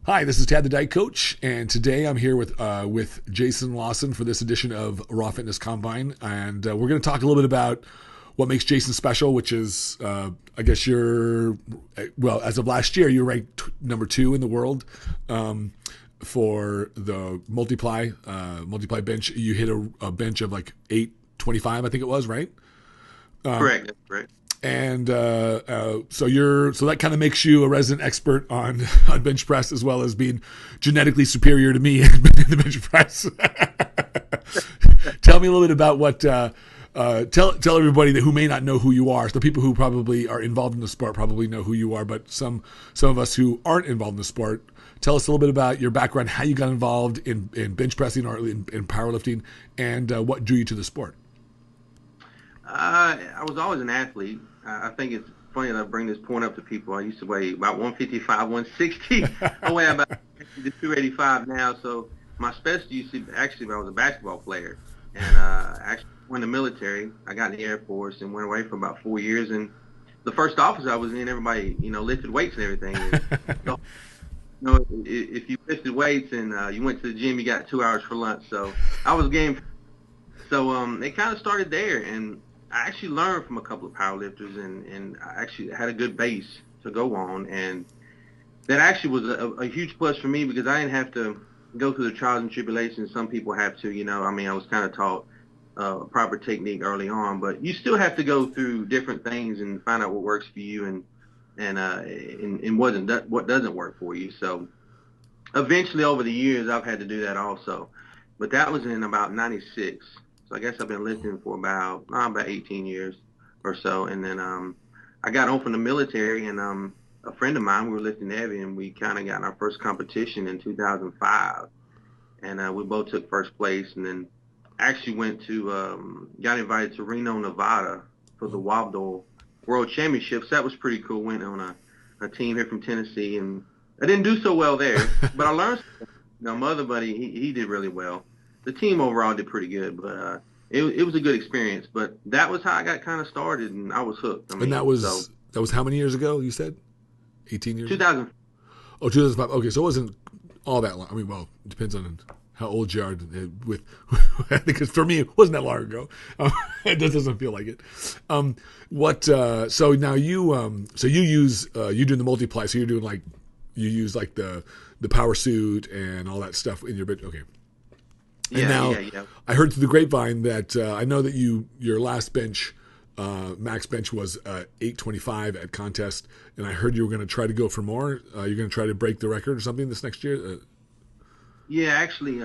Hi, this is Tad the Diet Coach, and today I'm here with Jason Lawson for this edition of Raw Fitness Combine, and we're going to talk a little bit about what makes Jason special, which is, I guess as of last year, you're ranked number 2 in the world for the multiply bench. You hit a bench of like 825, I think it was, right? Correct. That's correct. And so that kind of makes you a resident expert on on bench press, as well as being genetically superior to me in the bench press. Tell me a little bit about what. Tell everybody that who may not know who you are. So the people who probably are involved in the sport probably know who you are, but some of us who aren't involved in the sport, tell us a little bit about your background, how you got involved in bench pressing or in powerlifting, and what drew you to the sport. I was always an athlete. I think it's funny that I bring this point up to people. I used to weigh about 155, 160. I weigh about 285 now. So my specialty used to actually, I was a basketball player, and actually went in the military. I got in the Air Force and went away for about 4 years. And the first office I was in, everybody lifted weights and everything. And so, if you lifted weights and you went to the gym, you got 2 hours for lunch. So I was game. So it kind of started there, and I actually learned from a couple of powerlifters, and I actually had a good base to go on, and that actually was a huge plus for me because I didn't have to go through the trials and tribulations some people have to. I was kind of taught proper technique early on, but you still have to go through different things and find out what works for you and what doesn't work for you. So eventually, over the years, I've had to do that also, but that was in about '96. So I guess I've been lifting for about 18 years or so. And then I got home from the military, and a friend of mine, we were lifting heavy, and we kind of got in our first competition in 2005. And we both took first place, and then actually got invited to Reno, Nevada for the Wabdol World Championships. That was pretty cool. Went on a team here from Tennessee, and I didn't do so well there, but I learned. My other buddy, he did really well. The team overall did pretty good, but it was a good experience. But that was how I got kind of started, and I was hooked. And that was how many years ago? You said 18 years. 2000. Oh, 2005. Okay, so it wasn't all that long. I mean, well, it depends on how old you are. Because for me, it wasn't that long ago. It just doesn't feel like it. So now you're doing the multiply. So you're doing you use the power suit and all that stuff in your bed. Okay. And now, Yeah. I heard through the grapevine that I know that your last bench, max bench was 825 at contest, and I heard you were going to try to go for more. You're going to try to break the record or something this next year. Yeah, actually,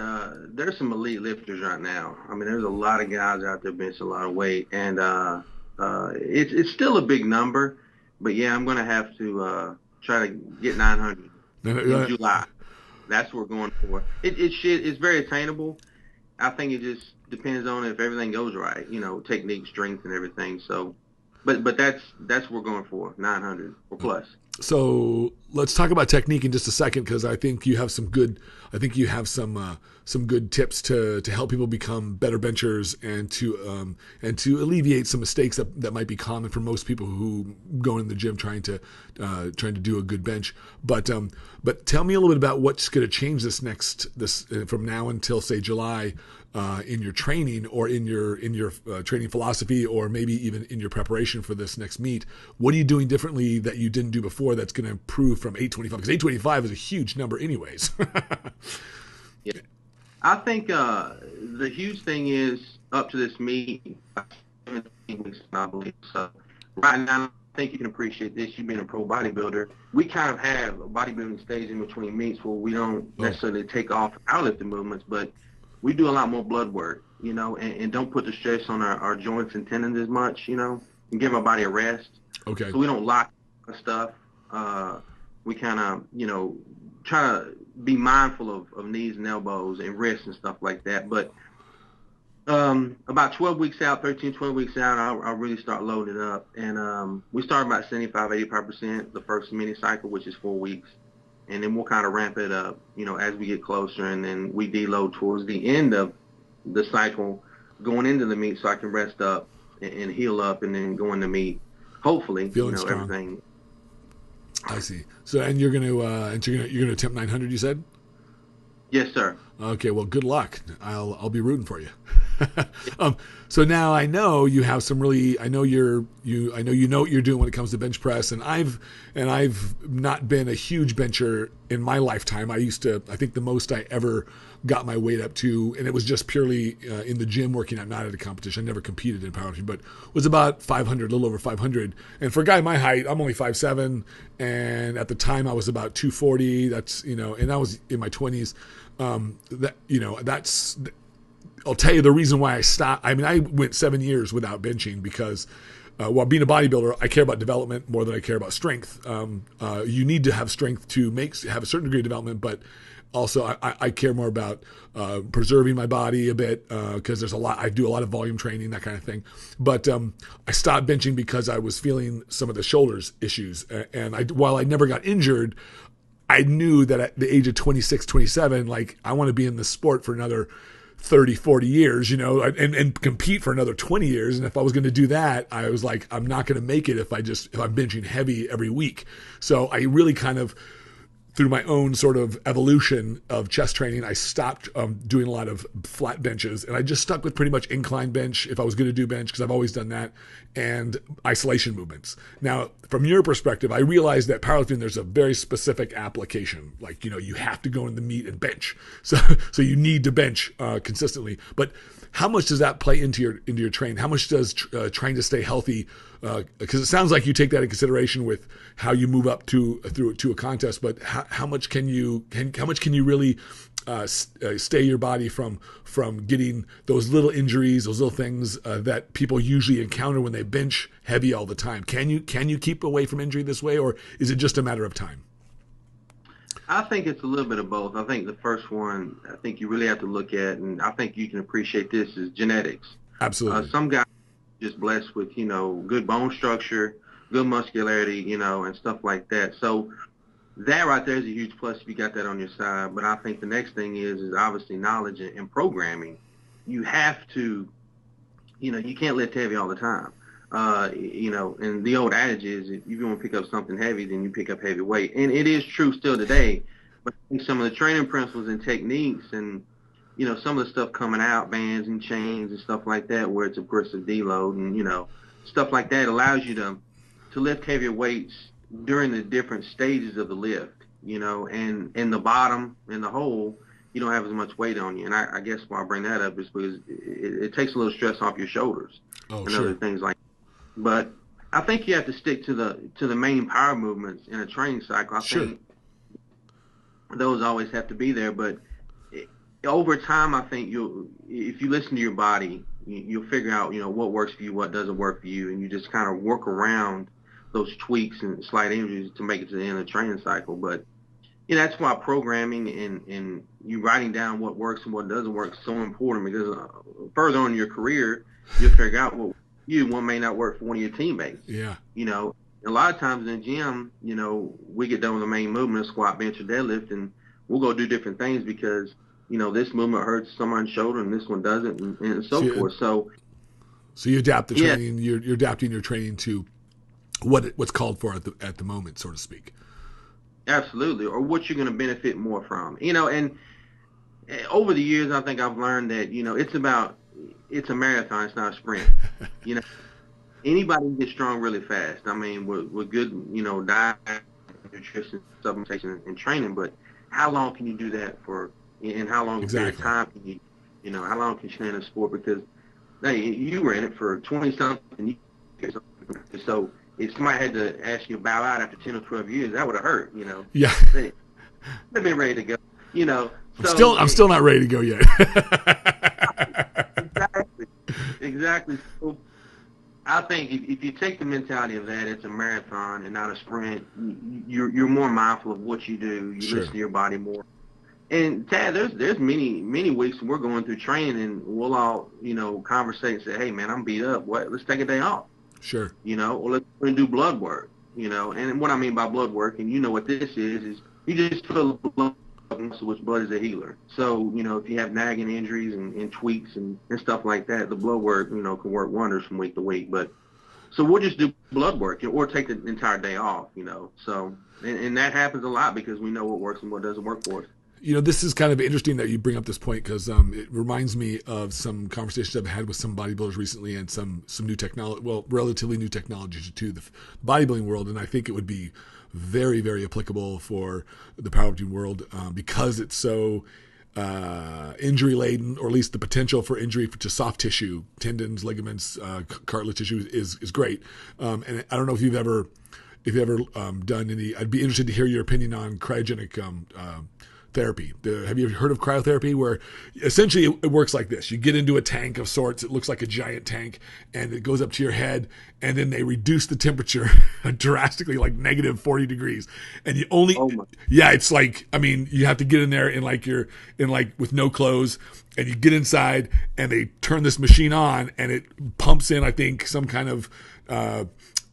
there's some elite lifters right now. I mean, there's a lot of guys out there benching a lot of weight, and it's still a big number. But yeah, I'm going to have to try to get 900 in July. That's what we're going for. It's very attainable. I think it just depends on if everything goes right, technique, strength, and everything. So, but that's what we're going for, 900 or plus. So let's talk about technique in just a second, because I think you have some good. I think you have some good tips to help people become better benchers and to alleviate some mistakes that might be common for most people who go in the gym trying to do a good bench. But tell me a little bit about what's going to change this from now until say July. In your training or in your training philosophy, or maybe even in your preparation for this next meet. What are you doing differently that you didn't do before that's going to improve from 825? Because 825 is a huge number anyways. Yeah. I think the huge thing is up to this meet, 17 weeks, I believe. So right now, I think you can appreciate this. You being a pro bodybuilder, we kind of have a bodybuilding stage in between meets where we don't necessarily take off powerlifting movements, but we do a lot more blood work, and don't put the stress on our joints and tendons as much, and give our body a rest. Okay. So we don't lock stuff. We kind of, try to be mindful of knees and elbows and wrists and stuff like that. But about 12 weeks out, 13, 12 weeks out, I'll really start loading it up. And we start about 75, 85% the first mini cycle, which is 4 weeks. And then we'll kind of ramp it up, as we get closer. And then we deload towards the end of the cycle, going into the meet, so I can rest up and heal up, and then go into meet. Hopefully, Feeling strong. everything. I see. So, and you're gonna attempt 900. You said. Yes, sir. Okay. Well, good luck. I'll be rooting for you. um, so now I know you have some really. I know you know what you're doing when it comes to bench press, and I've not been a huge bencher in my lifetime. I think the most I ever got my weight up to, and it was just purely in the gym working out, not at a competition. I never competed in powerlifting, but was about 500, a little over 500. And for a guy my height, I'm only 5'7", and at the time I was about 240. That's and I was in my 20s. That's. I'll tell you the reason why I stopped. I mean, I went 7 years without benching because while being a bodybuilder, I care about development more than I care about strength. You need to have strength to have a certain degree of development, but also I care more about preserving my body a bit because there's a lot. I do a lot of volume training, that kind of thing. But I stopped benching because I was feeling some of the shoulders issues. And while I never got injured, I knew that at the age of 26, 27, like I want to be in this sport for another 30, 40 years, and compete for another 20 years. And if I was going to do that, I was like, I'm not going to make it if I'm benching heavy every week. So I really kind of, through my own sort of evolution of chest training, I stopped doing a lot of flat benches, and I just stuck with pretty much incline bench if I was going to do bench, because I've always done that, and isolation movements. Now, from your perspective, I realized that powerlifting, there's a very specific application. Like, you have to go in the meet and bench. So you need to bench consistently. But how much does that play into your training? How much does trying to stay healthy? Because it sounds like you take that in consideration with how you move up to a contest. But how much can you really stay your body from getting those little injuries, those little things that people usually encounter when they bench heavy all the time? Can you keep away from injury this way, or is it just a matter of time? I think it's a little bit of both. I think the first one, I think you really have to look at, and I think you can appreciate this, is genetics. Absolutely. Some guys are just blessed with, good bone structure, good muscularity, and stuff like that. So that right there is a huge plus if you got that on your side. But I think the next thing is obviously knowledge and programming. You have to, you can't lift heavy all the time. And the old adage is, if you want to pick up something heavy, then you pick up heavy weight. And it is true still today. But I think some of the training principles and techniques and, some of the stuff coming out, bands and chains and stuff like that, where it's aggressive deload and, stuff like that allows you to lift heavier weights during the different stages of the lift, and in the bottom, in the hole, you don't have as much weight on you. And I guess why I bring that up is because it takes a little stress off your shoulders and sure. other things like that. But I think you have to stick to the main power movements in a training cycle. I think those always have to be there. But over time, I think if you listen to your body, you'll figure out what works for you, what doesn't work for you, and you just kind of work around those tweaks and slight injuries to make it to the end of the training cycle. But that's why programming and you writing down what works and what doesn't work is so important, because further on in your career, you'll figure out what one may not work for one of your teammates. Yeah. A lot of times in the gym, we get done with the main movement, squat, bench, or deadlift, and we'll go do different things because, this movement hurts someone's shoulder and this one doesn't, and so forth. So you adapt the training. You're adapting your training to what's called for at the moment, so to speak. Absolutely, or what you're going to benefit more from. And over the years, I think I've learned that it's a marathon, it's not a sprint. Anybody can get strong really fast. I mean, with good, diet, nutrition, supplementation, and training. But how long can you do that for? And how long exactly. period of time can you, how long can you stay in a sport? Because you were in it for 20-something years. So if somebody had to ask you to bow out after 10 or 12 years, that would have hurt. Yeah. They'd been ready to go. I'm still not ready to go yet. Exactly. So I think if you take the mentality of that, it's a marathon and not a sprint. You're more mindful of what you do. You listen to your body more. And Tad, there's many weeks we're going through training and we'll all conversate and say, hey man, I'm beat up. Let's take a day off. Sure. Or let's do blood work. And what I mean by blood work, and what this is you just fill the blood, which blood is a healer. So, if you have nagging injuries and tweaks and stuff like that, the blood work, can work wonders from week to week. But So we'll just do blood work or take the entire day off, So, and that happens a lot because we know what works and what doesn't work for us. This is kind of interesting that you bring up this point because it reminds me of some conversations I've had with some bodybuilders recently and some new technology, relatively new technology to the bodybuilding world. And I think it would be very, very applicable for the powerlifting world because it's so injury laden, or at least the potential for injury to soft tissue, tendons, ligaments, cartilage tissue is great. And I don't know if you've ever done any. I'd be interested to hear your opinion on cryogenic therapy. Have you ever heard of cryotherapy, where essentially it works like this? You get into a tank of sorts. It looks like a giant tank, and it goes up to your head, and then they reduce the temperature drastically, like negative 40 degrees. And you only, it's like, you have to get in there in with no clothes, and you get inside, and they turn this machine on, and it pumps in, I think, some kind of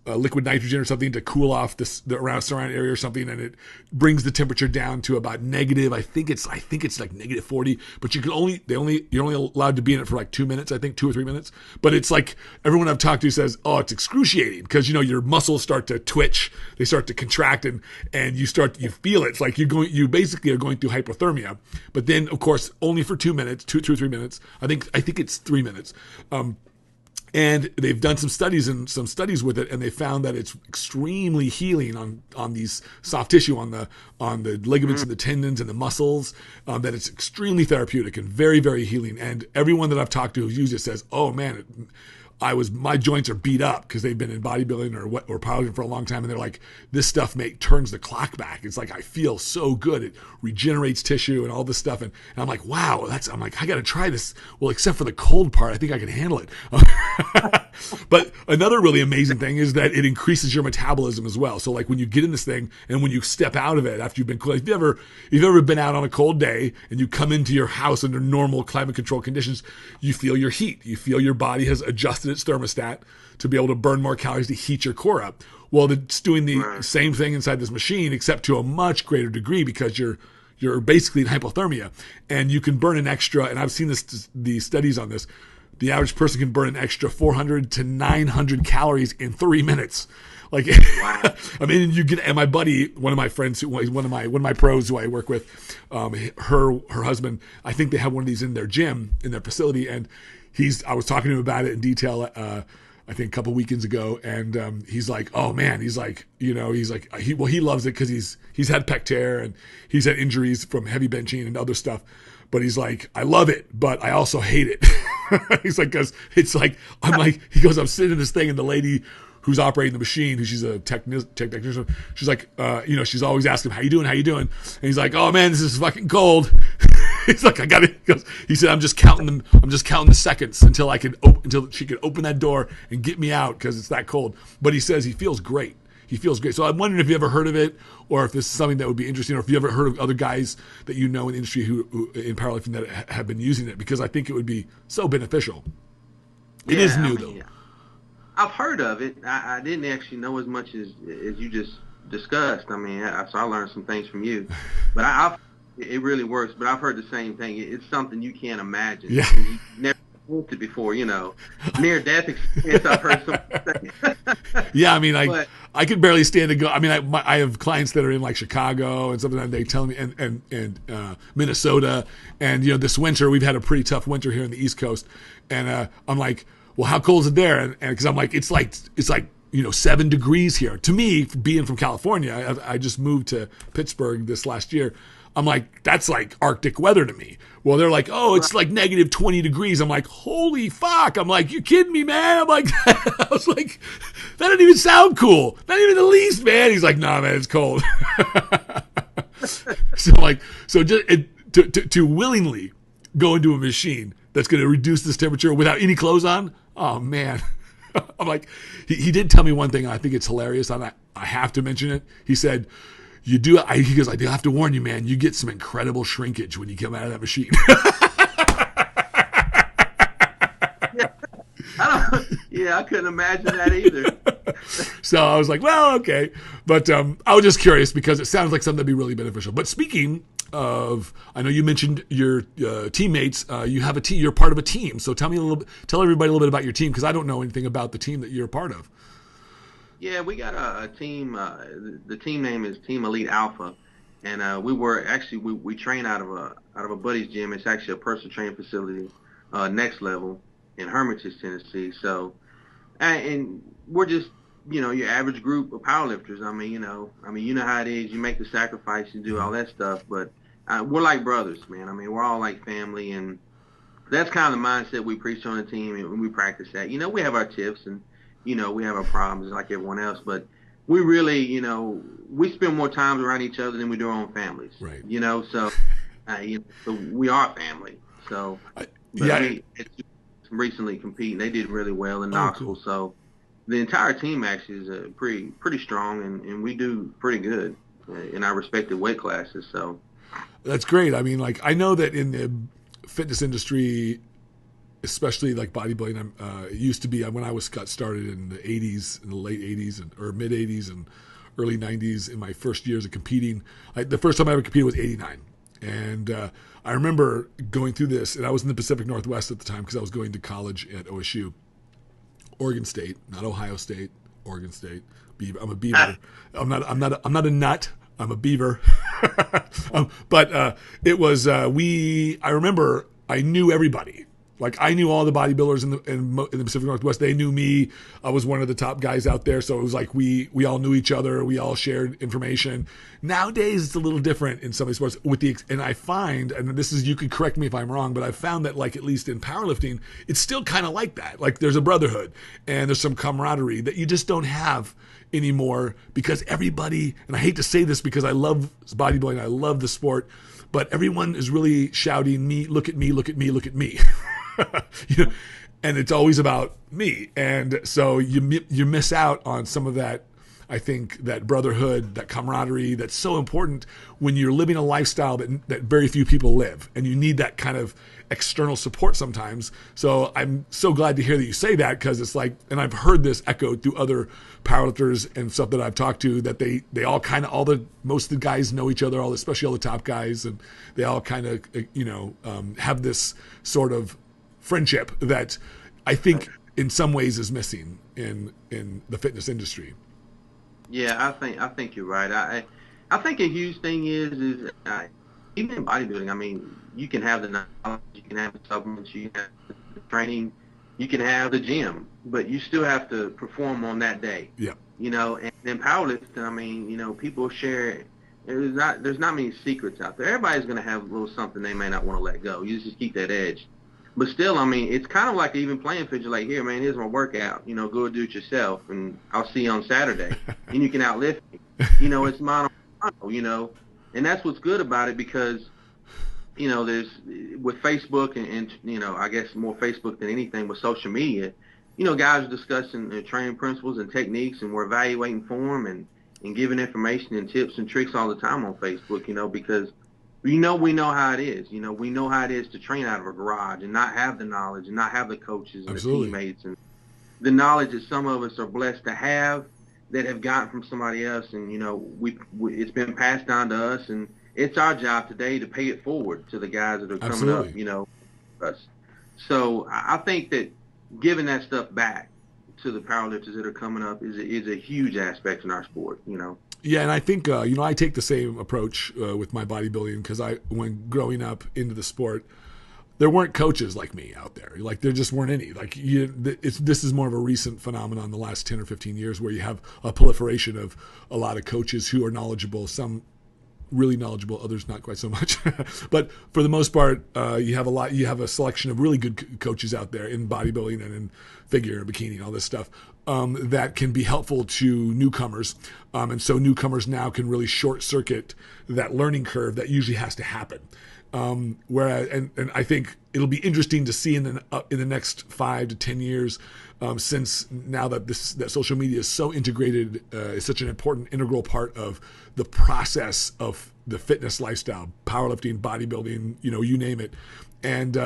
liquid nitrogen or something to cool off the surrounding area or something, and it brings the temperature down to about negative. I think it's like negative 40, but you're only allowed to be in it for like 2 minutes. I think 2 or 3 minutes. But it's like everyone I've talked to says, oh, it's excruciating because your muscles start to twitch, they start to contract, and you feel it. It's like you basically are going through hypothermia. But then of course only for 2 minutes, 2 or 3 minutes. I think it's 3 minutes. And they've done some studies with it, and they found that it's extremely healing on these soft tissue, on the ligaments and the tendons and the muscles, that it's extremely therapeutic and very, very healing. And everyone that I've talked to who's used it says, oh man, my joints are beat up because they've been in bodybuilding or powerlifting for a long time, and they're like, this stuff turns the clock back. It's like I feel so good. It regenerates tissue and all this stuff, and I'm like, wow, I'm like, I got to try this. Well, except for the cold part, I think I can handle it. But another really amazing thing is that it increases your metabolism as well. So like when you get in this thing and when you step out of it after you've been cool, if you've ever been out on a cold day and you come into your house under normal climate control conditions, you feel your heat. You feel your body has adjusted its thermostat to be able to burn more calories to heat your core up. Well, it's doing the same thing inside this machine, except to a much greater degree because you're basically in hypothermia, and you can burn an extra. And I've seen the studies on this. The average person can burn an extra 400 to 900 calories in 3 minutes. Like, wow. And my buddy, one of my friends, one of my pros who I work with, her husband, I think they have one of these in their gym, in their facility, and I was talking to him about it in detail, I think a couple weekends ago, and he's like, oh man, he loves it because he's had pec tear and he's had injuries from heavy benching and other stuff. But he's like, I love it, but I also hate it. He's like, because it's like, he goes, I'm sitting in this thing, and the lady who's operating the machine, she's a technician, she's like, she's always asking him, how you doing? And he's like, oh man, this is fucking cold. He's like, I got it. He said, I'm just counting the seconds until she could open that door and get me out because it's that cold. But he says he feels great. So I'm wondering if you ever heard of it, or if this is something that would be interesting, or if you ever heard of other guys that you know in the industry who in powerlifting that have been using it, because I think it would be so beneficial. It is new though. I've heard of it. I didn't actually know as much as you just discussed. So I learned some things from you, but it really works. But I've heard the same thing. It's something you can't imagine. Yeah. You never experienced it before. Near death experience. I've heard something. Yeah, I could barely stand to go. I have clients that are in like Chicago and something, and they tell me, and Minnesota, and this winter we've had a pretty tough winter here in the East Coast, and I'm like, well, how cold is it there? And because I'm like, it's like 7 degrees here. To me, being from California, I just moved to Pittsburgh this last year. I'm like, that's like Arctic weather to me. Well, they're like, oh, it's like negative 20 degrees. I'm like, holy fuck. I'm like, you kidding me, man? I'm like, I was like, that didn't even sound cool. Not even the least, man. He's like, nah, man, it's cold. So to willingly go into a machine that's going to reduce this temperature without any clothes on, oh man. I'm like, he did tell me one thing, and I think it's hilarious. I have to mention it. He said, he goes, I do have to warn you, man, you get some incredible shrinkage when you come out of that machine. I couldn't imagine that either. So I was like, well, okay. But I was just curious because it sounds like something that'd be really beneficial. But speaking I know you mentioned your teammates. You have you're part of a team. So tell everybody a little bit about your team, because I don't know anything about the team that you're a part of. Yeah, we got a team. The team name is Team Elite Alpha, and we train out of a buddy's gym. It's actually a personal training facility, Next Level in Hermitage, Tennessee. So, and we're just your average group of powerlifters. You know how it is. You make the sacrifice, you do all that stuff, but we're like brothers, man. I mean, we're all like family, and that's kind of the mindset we preach on the team, and we practice that. We have our tips, and we have our problems like everyone else, but we really, we spend more time around each other than we do our own families. Right. So, so we are family. So, we recently competing. They did really well in Knoxville. Cool. So the entire team actually is pretty strong, and we do pretty good in our respective weight classes. So that's great. I mean, like, I know that in the fitness industry, especially like bodybuilding, it used to be when I got started in the 80s, in the late 80s or mid 80s and early 90s, in my first years of competing. The first time I ever competed was 89. And I remember going through this, and I was in the Pacific Northwest at the time because I was going to college at OSU, Oregon State, not Ohio State, Oregon State. Beaver. I'm a beaver. I'm not a nut. I'm a beaver. But it was I remember I knew everybody. Like, I knew all the bodybuilders in the Pacific Northwest. They knew me. I was one of the top guys out there. So it was like we all knew each other. We all shared information. Nowadays, it's a little different in some of these sports. And I find, and this is, you could correct me if I'm wrong, but I've found that, like, at least in powerlifting, it's still kind of like that. Like, there's a brotherhood and there's some camaraderie that you just don't have anymore, because everybody, and I hate to say this because I love bodybuilding, I love the sport, but everyone is really shouting, me, look at me, look at me, look at me. And it's always about me, and so you miss out on some of that. I think that brotherhood, that camaraderie, that's so important when you're living a lifestyle that very few people live, and you need that kind of external support sometimes. So I'm so glad to hear that you say that, because it's like, and I've heard this echoed through other powerlifters and stuff that I've talked to, that they all kind of, most of the guys know each other, especially all the top guys, and they all kind of have this sort of friendship that I think in some ways is missing in the fitness industry. Yeah, I think you're right. I think a huge thing is even in bodybuilding. I mean, you can have the knowledge, you can have the supplements, you can have the training, you can have the gym, but you still have to perform on that day. Yeah. And then powerlifting. I mean, people share. There's not many secrets out there. Everybody's going to have a little something they may not want to let go. You just keep that edge. But still, I mean, it's kind of like an even playing field. You're like, here, man, here's my workout. Go do it yourself, and I'll see you on Saturday. And you can outlift me. It's mono, and that's what's good about it, because, there's, with Facebook and I guess more Facebook than anything with social media, guys are discussing training principles and techniques, and we're evaluating form and giving information and tips and tricks all the time on Facebook, because we know how it is. We know how it is to train out of a garage and not have the knowledge and not have the coaches and Absolutely. the teammates and the knowledge that some of us are blessed to have that have gotten from somebody else. And, it's been passed down to us, and it's our job today to pay it forward to the guys that are coming Absolutely. up, us. So I think that giving that stuff back to the powerlifters that are coming up is a huge aspect in our sport, Yeah, and I think I take the same approach with my bodybuilding, because when growing up into the sport, there weren't coaches like me out there. Like, there just weren't any. Like, this is more of a recent phenomenon in the last 10 or 15 years, where you have a proliferation of a lot of coaches who are knowledgeable. Some really knowledgeable, others not quite so much. But for the most part, you have a selection of really good coaches out there in bodybuilding and in figure, bikini, and all this stuff, that can be helpful to newcomers. And so newcomers now can really short circuit that learning curve that usually has to happen. Whereas, and I think it'll be interesting to see in the next 5 to 10 years, since now that that social media is so integrated, is such an important integral part of the process of the fitness lifestyle, powerlifting, bodybuilding, you name it, and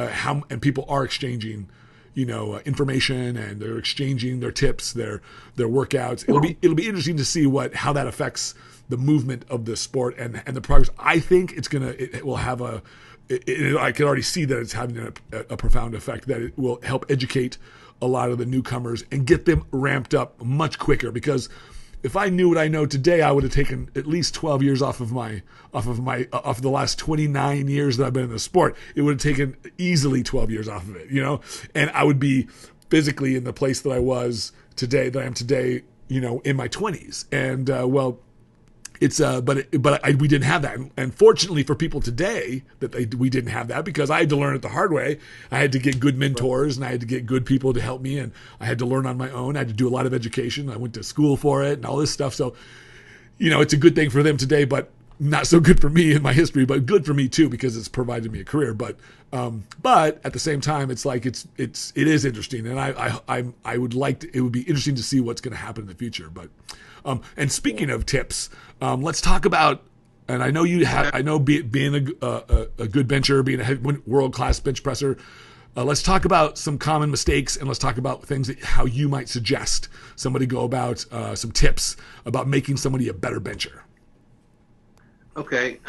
people are exchanging, information, and they're exchanging their tips, their workouts. It'll be interesting to see how that affects the movement of the sport and the progress. I think it will have I can already see that it's having a profound effect, that it will help educate a lot of the newcomers and get them ramped up much quicker. Because if I knew what I know today, I would have taken at least 12 years off of the last 29 years that I've been in the sport. It would have taken easily 12 years off of it, and I would be physically in the place that I am today, in my 20s. And it's we didn't have that, and fortunately for people today we didn't have that, because I had to learn it the hard way. I had to get good mentors, and I had to get good people to help me, and I had to learn on my own. I had to do a lot of education. I went to school for it and all this stuff. So, it's a good thing for them today, but not so good for me in my history. But good for me too, because it's provided me a career. But at the same time, it's like it is interesting, and I would it would be interesting to see what's going to happen in the future. But and speaking of tips, let's talk about. And I know being a good bencher, being a world-class bench presser. Let's talk about some common mistakes, and let's talk about things how you might suggest somebody go about, some tips about making somebody a better bencher. Okay,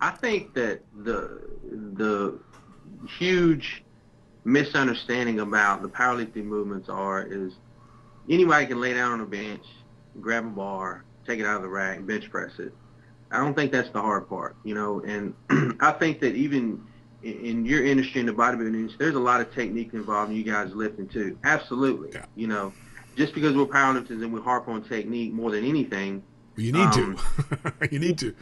I think that the huge misunderstanding about the powerlifting movements is anybody can lay down on a bench, grab a bar, take it out of the rack, bench press it. I don't think that's the hard part, and I think that even in your industry, in the bodybuilding industry, there's a lot of technique involved in you guys lifting too. Absolutely. Yeah. Just because we're powerlifters and we harp on technique more than anything. You need to. You need to.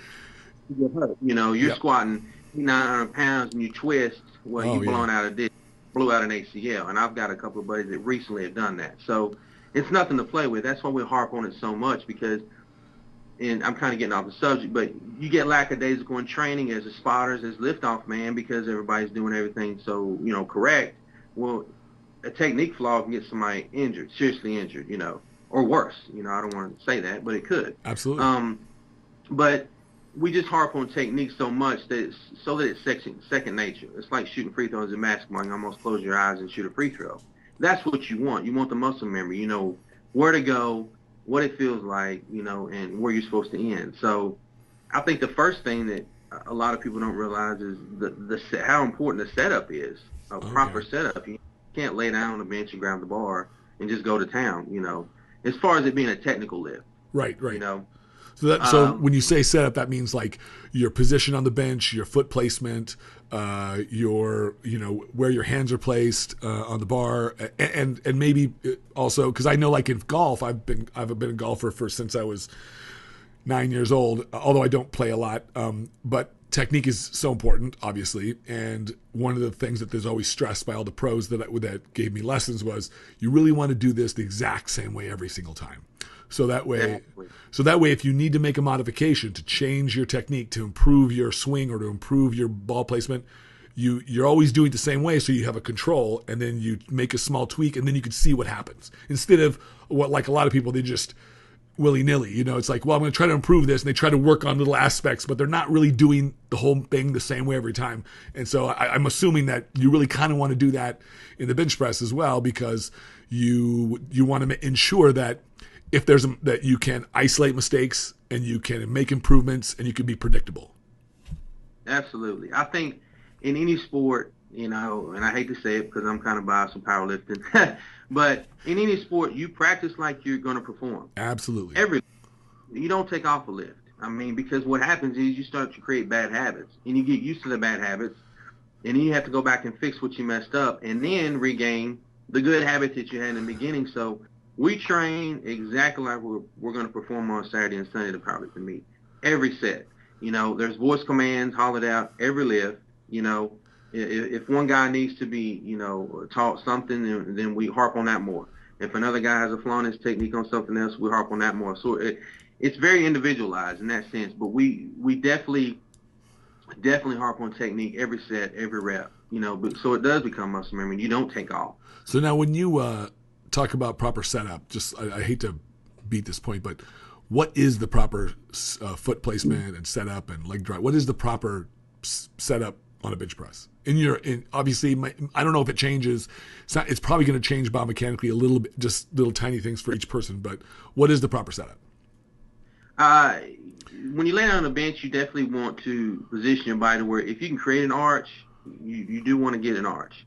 You get hurt. You're squatting 900 pounds and you twist, you blew out an ACL. And I've got a couple of buddies that recently have done that. So it's nothing to play with. That's why we harp on it so much, because, and I'm kind of getting off the subject, but you get lackadaisical in training as a spotters, as liftoff man, because everybody's doing everything so, correct. Well, a technique flaw can get somebody injured, seriously injured, or worse. I don't want to say that, but it could. Absolutely. But we just harp on technique so much that it's second nature. It's like shooting free throws in basketball. You almost close your eyes and shoot a free throw. That's what you want. You want the muscle memory. Where to go, what it feels like, and where you're supposed to end. So I think the first thing that a lot of people don't realize is how important the setup is, a proper setup. You can't lay down on the bench and grab the bar and just go to town, as far as it being a technical lift. Right. So when you say setup, that means like your position on the bench, your foot placement, your where your hands are placed on the bar, and maybe also, because I know, like in golf, I've been a golfer since I was 9 years old, although I don't play a lot, but technique is so important, obviously. And one of the things that there's always stressed by all the pros that gave me lessons was, you really want to do this the exact same way every single time. So that way, if you need to make a modification to change your technique, to improve your swing or to improve your ball placement, you're always doing it the same way, so you have a control, and then you make a small tweak, and then you can see what happens. Instead of what, like a lot of people, they just willy-nilly, it's like, well, I'm going to try to improve this, and they try to work on little aspects, but they're not really doing the whole thing the same way every time. And so I'm assuming that you really kind of want to do that in the bench press as well, because you want to ensure that if that you can isolate mistakes and you can make improvements and you can be predictable. Absolutely. I think in any sport, and I hate to say it because I'm kind of biased with powerlifting, but in any sport, you practice like you're going to perform. Absolutely. You don't take off a lift. Because what happens is you start to create bad habits, and you get used to the bad habits, and then you have to go back and fix what you messed up and then regain the good habits that you had in the beginning. So we train exactly like we're going to perform on Saturday and Sunday to powerlifting meet. Every set. There's voice commands hollered out every lift. If one guy needs to be, taught something, then we harp on that more. If another guy has a flaw in his technique on something else, we harp on that more. So it's very individualized in that sense. But we definitely harp on technique every set, every rep. So it does become muscle memory. You don't take off. So now when you talk about proper setup, I hate to beat this point, but what is the proper foot placement and setup and leg drive? What is the proper setup on a bench press? Obviously, I don't know if it changes. It's probably going to change biomechanically a little bit, just little tiny things for each person. But what is the proper setup? Uh, when you lay down on the bench, you definitely want to position your body to where if you can create an arch, you do want to get an arch.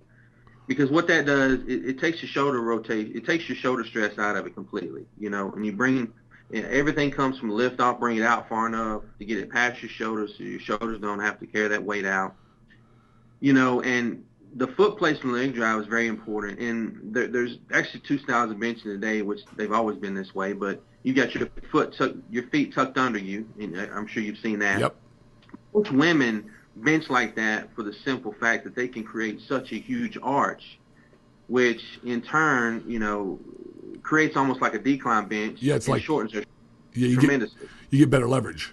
Because what that does, it takes your shoulder rotation, it takes your shoulder stress out of it completely, and you bring everything comes from lift off, bring it out far enough to get it past your shoulders so your shoulders don't have to carry that weight out, and the foot placement leg drive is very important. And there's actually two styles of benching today, which they've always been this way, but you got your feet tucked under you, and I'm sure you've seen that. Yep. Most women bench like that for the simple fact that they can create such a huge arch, which in turn, creates almost like a decline bench. Yeah, it's and like shortens it you tremendously. you get better leverage.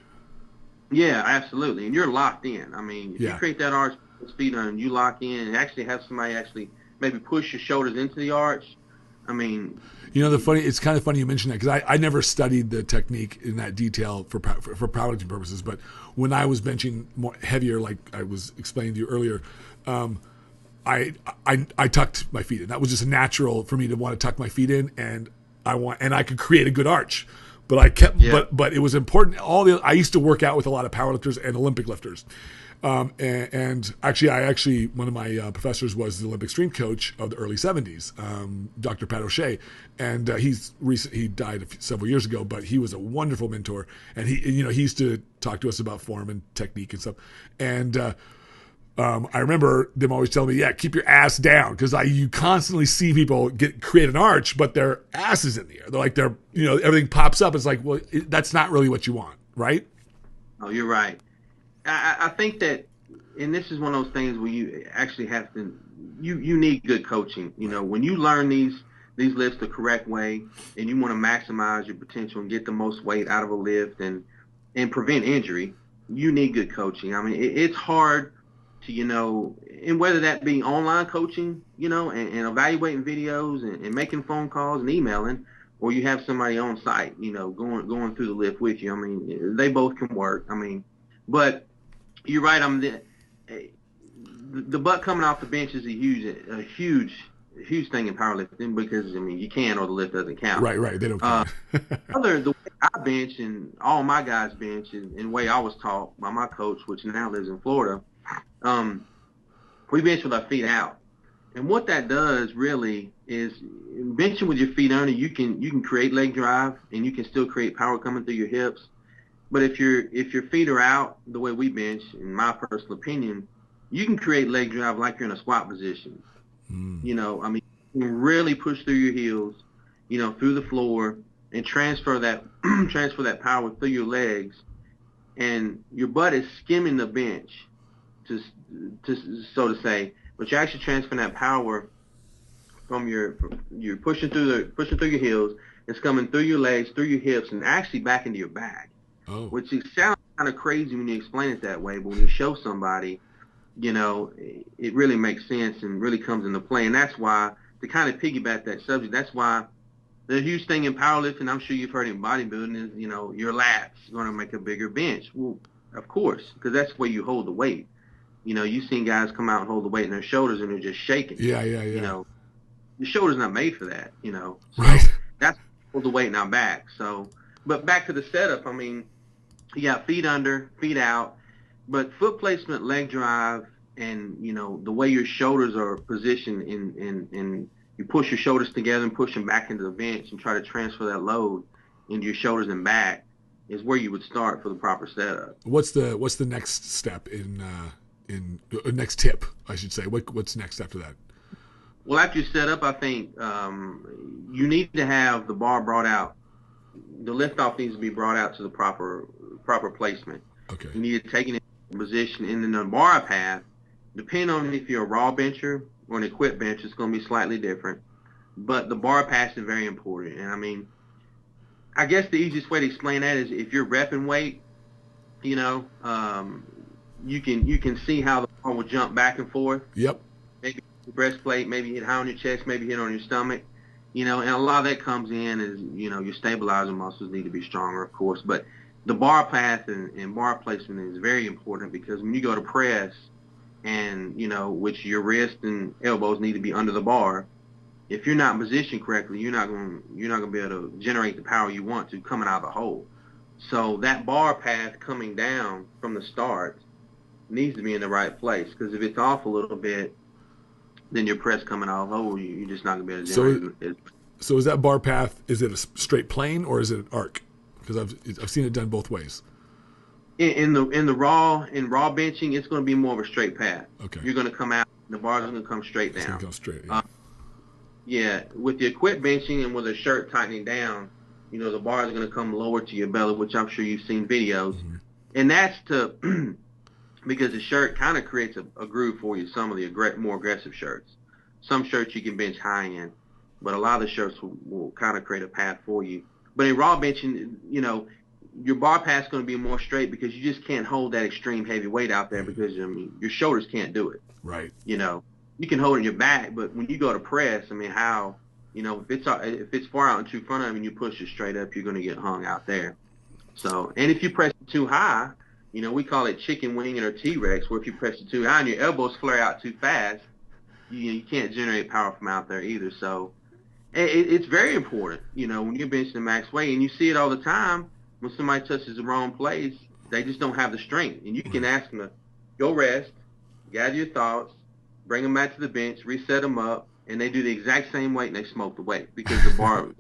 Yeah, absolutely. And you're locked in. I mean, if you Yeah. create that arch with speed on, you lock in and actually have somebody actually maybe push your shoulders into the arch. I mean, It's kind of funny you mentioned that because I never studied the technique in that detail for powerlifting purposes. But when I was benching more heavier, like I was explaining to you earlier, I tucked my feet in. That was just natural for me to want to tuck my feet in, and I could create a good arch. But I kept, but it was important. I used to work out with a lot of powerlifters and Olympic lifters. And actually, one of my professors was the Olympic strength coach of the early 70s, Dr. Pat O'Shea. And he died several years ago, but he was a wonderful mentor. And he used to talk to us about form and technique and stuff. And I remember them always telling me, yeah, keep your ass down. Because you constantly see people create an arch, but their ass is in the air. They're like, everything pops up. It's like, well, that's not really what you want, right? Oh, you're right. I think that, and this is one of those things where you actually have to, you need good coaching. When you learn these lifts the correct way, and you want to maximize your potential and get the most weight out of a lift and prevent injury, you need good coaching. I mean, it's hard to, and whether that be online coaching, and evaluating videos and making phone calls and emailing, or you have somebody on site, going through the lift with you. I mean, they both can work. I mean, but you're right. The butt coming off the bench is a huge thing in powerlifting because, I mean, you can or the lift doesn't count. Right. They don't count. The way I bench and all my guys bench and the way I was taught by my coach, which now lives in Florida, we bench with our feet out. And what that does really is benching with your feet under, you can create leg drive and you can still create power coming through your hips. But if your feet are out the way we bench, in my personal opinion, you can create leg drive like you're in a squat position. I mean, you can really push through your heels, through the floor and transfer that power through your legs, and your butt is skimming the bench, to so to say, but you're actually transferring that power from you're pushing through your heels. It's coming through your legs, through your hips, and actually back into your back. Oh. Which sounds kind of crazy when you explain it that way, but when you show somebody, it really makes sense and really comes into play. And that's why, to kind of piggyback that subject, that's why the huge thing in powerlifting, I'm sure you've heard in bodybuilding, is, your lats going to make a bigger bench. Well, of course, because that's where you hold the weight. You've seen guys come out and hold the weight in their shoulders and they're just shaking. Yeah. Your shoulder's not made for that, So right. That's hold the weight in our back. So, but back to the setup, I mean, you got feet under, feet out, but foot placement, leg drive, and, the way your shoulders are positioned in you push your shoulders together and push them back into the bench and try to transfer that load into your shoulders and back is where you would start for the proper setup. What's the next step in next tip, I should say? What's next after that? Well, after you set up, I think you need to have the bar brought out. The lift off needs to be brought out to the proper placement. Okay. You need to take it in position, and then the bar path, depending on if you're a raw bencher or an equipped bench, it's going to be slightly different. But the bar path is very important. And I mean, I guess the easiest way to explain that is if you're repping weight, you can see how the bar will jump back and forth. Yep. Maybe breastplate, maybe hit high on your chest, maybe hit on your stomach. And a lot of that comes in is, your stabilizer muscles need to be stronger, of course. But the bar path and bar placement is very important because when you go to press and, which your wrist and elbows need to be under the bar, if you're not positioned correctly, you're not going to be able to generate the power you want to coming out of the hole. So that bar path coming down from the start needs to be in the right place, because if it's off a little bit, then your press coming off, you're just not going to be able to So generate it. so is that bar path? Is it a straight plane or is it an arc? Because I've seen it done both ways. In raw benching, it's going to be more of a straight path. Okay. You're going to come out, the bars are going to come straight down. It's going to come straight. Yeah. Yeah, with the equip benching and with a shirt tightening down, the bars are going to come lower to your belly, which I'm sure you've seen videos. Mm-hmm. And that's because the shirt kind of creates a groove for you, some of the more aggressive shirts. Some shirts you can bench high in, but a lot of the shirts will kind of create a path for you. But in raw benching, your bar path's going to be more straight, because you just can't hold that extreme heavy weight out there, because your shoulders can't do it. Right. You can hold it in your back, but when you go to press, how, if it's far out and too front of you and you push it straight up, you're going to get hung out there. So, and if you press it too high, we call it chicken wing or T-Rex, where if you press it too high and your elbows flare out too fast, you can't generate power from out there either. So it's very important, when you're benching the max weight, and you see it all the time. When somebody touches the wrong place, they just don't have the strength. And you can ask them to go rest, gather your thoughts, bring them back to the bench, reset them up, and they do the exact same weight and they smoke the weight, because the bar is